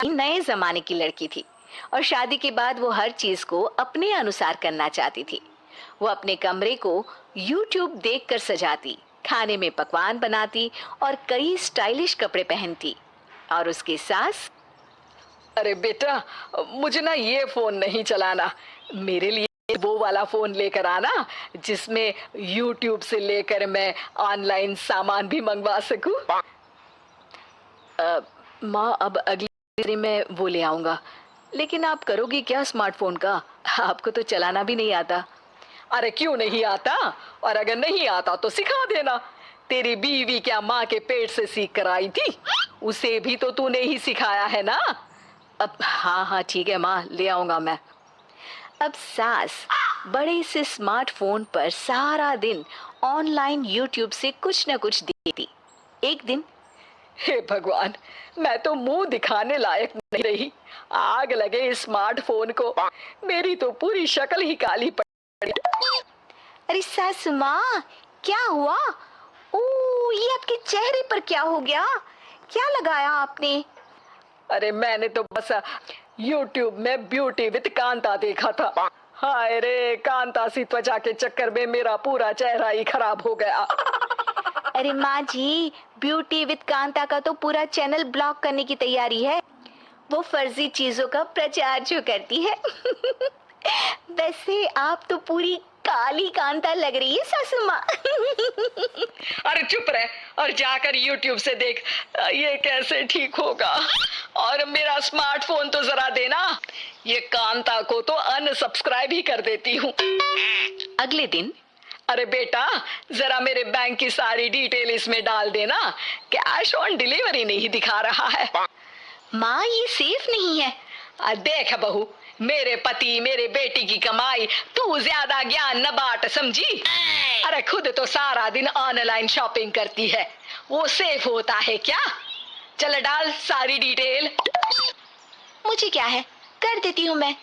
नए जमाने की लड़की थी और शादी के बाद वो हर चीज को अपने अनुसार करना चाहती थी। वो अपने कमरे को YouTube देखकर सजाती, खाने में पकवान बनाती और कई स्टाइलिश कपड़े पहनती। और उसकी सास, अरे बेटा, मुझे ना ये फोन नहीं चलाना। मेरे लिए वो वाला फोन लेकर आना जिसमें YouTube से लेकर मैं ऑनलाइन सामान भी मंगवा सकूं। माँ, अब अगले दिन मैं वो ले आऊंगा। लेकिन आप करोगी क्या स्मार्टफोन का? आपको तो चलाना भी नहीं आता। अरे क्यों नहीं आता? और अगर नहीं आता तो सिखा देना। तेरी बीवी क्या माँ के पेट से सीख कर आई थी? उसे भी तो तूने ही सिखाया है ना। अब हाँ हाँ ठीक है माँ, ले आऊंगा मैं। अब सास बड़े से स्मार्टफोन पर सारा दिन ऑनलाइन YouTube से कुछ न कुछ देखती। एक दिन, हे भगवान, मैं तो मुंह दिखाने लायक नहीं रही। आग लगे इस स्मार्टफोन को, मेरी तो पूरी शक्ल ही काली पड़ी। अरे सासू माँ, क्या हुआ? ओ, ये आपके चेहरे पर क्या हो गया? क्या लगाया आपने? अरे मैंने तो बस YouTube में ब्यूटी विद कांता देखा था। हाय रे, कांता सी त्वचा के चक्कर में मेरा पूरा चेहरा ही खराब हो गया। अरे माँ जी, ब्यूटी विद कांता का तो पूरा चैनल ब्लॉक करने की तैयारी है। वो फर्जी चीजों का प्रचार जो करती है। वैसे आप तो पूरी काली कांता लग रही है सासू माँ। अरे चुप रहे और जाकर YouTube से देख। ये कैसे ठीक होगा? और मेरा स्मार्टफोन तो जरा देना। ये कांता को तो अनसब्सक्राइब ही कर देती हूँ। अगले दिन, अरे बेटा, जरा मेरे बैंक की सारी डिटेल इसमें डाल देना। कैश ऑन डिलीवरी नहीं दिखा रहा है। माँ ये सेफ नहीं है। देख बहू, मेरे पति मेरे बेटी की कमाई, तू ज्यादा ज्ञान न बांट, समझी? अरे खुद तो सारा दिन ऑनलाइन शॉपिंग करती है, वो सेफ होता है क्या? चल डाल सारी डिटेल। मुझे क्या है, कर देती हूँ मैं।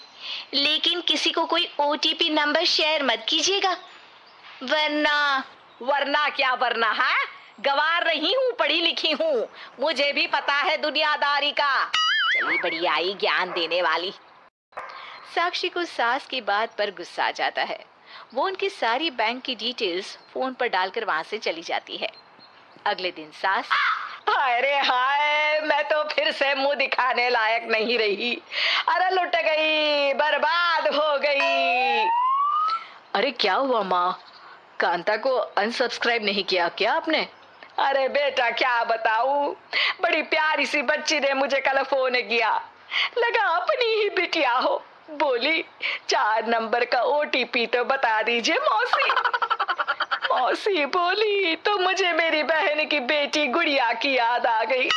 लेकिन किसी को कोई OTP नंबर शेयर मत कीजिएगा, वरना क्या वरना है? गवार रही हूँ, पढ़ी लिखी हूँ, मुझे भी पता है दुनियादारी का। चली बड़ी आई ज्ञान देने वाली। साक्षी को सास की बात पर गुस्सा आ जाता है। वो उनकी सारी बैंक की डिटेल्स फोन पर डालकर वहां से चली जाती है। अगले दिन सास, हाय रे हाय, मैं तो फिर से मुंह दिखाने लायक नहीं रही। अरे लुट गई, बर्बाद हो गई। अरे क्या हुआ माँ, कांता को अनसब्सक्राइब नहीं किया क्या आपने? अरे बेटा क्या बताऊं, बड़ी प्यारी सी बच्ची ने मुझे कल फोन किया, लगा अपनी ही बिटिया हो। बोली 4 नंबर का OTP तो बता दीजिए मौसी। मौसी बोली तो मुझे मेरी बहन की बेटी गुड़िया की याद आ गई।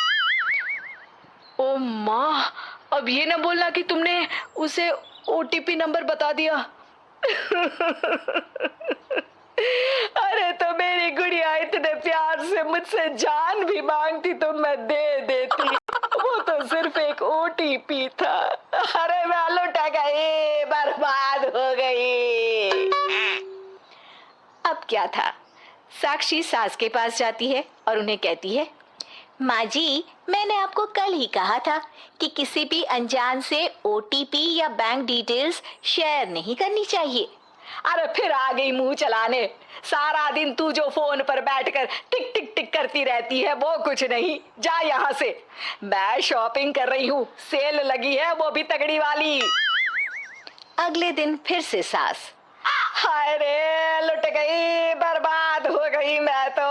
ओ माँ, अब ये ना बोलना कि तुमने उसे OTP नंबर बता दिया। अरे तो मेरी गुड़िया इतने प्यार से मुझसे जान भी मांगती तो मैं दे देती। वो तो सिर्फ एक OTP था। अरे मैं लुट गई, बर्बाद हो गई। अब क्या था? साक्षी सास के पास जाती है और उन्हें कहती है, माँ जी, मैंने आपको कल ही कहा था कि किसी भी अनजान से OTP या बैंक डिटेल्स शेयर नहीं करनी चाहिए। अरे फिर आ गई मुंह चलाने। सारा दिन तू जो फोन पर बैठकर टिक टिक टिक करती रहती है वो कुछ नहीं, जा यहाँ से। मैं शॉपिंग कर रही हूँ, सेल लगी है, वो भी तगड़ी वाली। अगले दिन फिर से सास, हाय रे, लुट गई, बर्बाद हो गई मैं तो।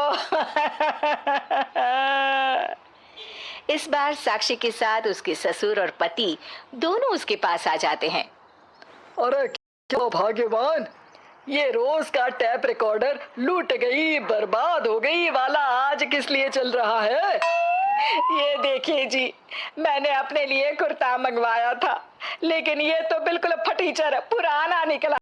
इस बार साक्षी के साथ उसके ससुर और पति दोनों उसके पास आ जाते हैं। अरे क्या भाग्यवान, ये रोज का टैप रिकॉर्डर लूट गई, बर्बाद हो गई वाला आज किस लिए चल रहा है? ये देखिए जी, मैंने अपने लिए कुर्ता मंगवाया था, लेकिन ये तो बिल्कुल फटीचर पुराना निकला।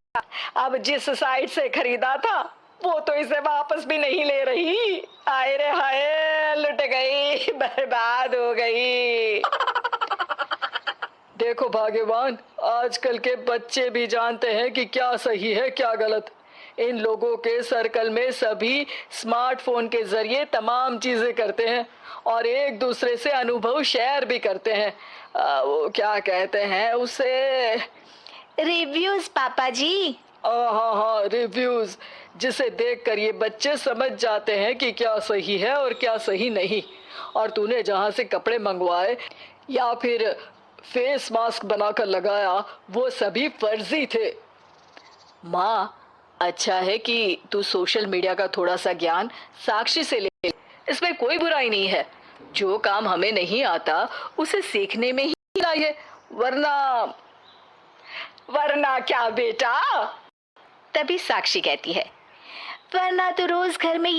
अब जिस साइट से खरीदा था वो तो इसे वापस भी नहीं ले रही। आए रे हाय, लुट गई, बर्बाद हो गई। देखो भाग्यवान, आजकल के बच्चे भी जानते हैं कि क्या सही है क्या गलत। इन लोगों के सर्कल में सभी स्मार्टफोन के जरिए तमाम चीजें करते हैं और एक दूसरे से अनुभव शेयर भी करते हैं। वो क्या कहते हैं उसे? रिव्यूज पापा जी। हाँ हाँ, रिव्यूज, जिसे देखकर ये बच्चे समझ जाते हैं कि क्या सही है और क्या सही नहीं। और तूने जहाँ से कपड़े मंगवाए या फिर फेस मास्क बनाकर लगाया, वो सभी फर्जी थे। माँ, अच्छा है कि तू सोशल मीडिया का थोड़ा सा ज्ञान साक्षी से ले, इसमें कोई बुराई नहीं है। जो काम हमें नहीं आता उसे सीखने में ही बुराई है, वरना वरना क्या बेटा? तभी साक्षी कहती है, वरना तो रोज घर में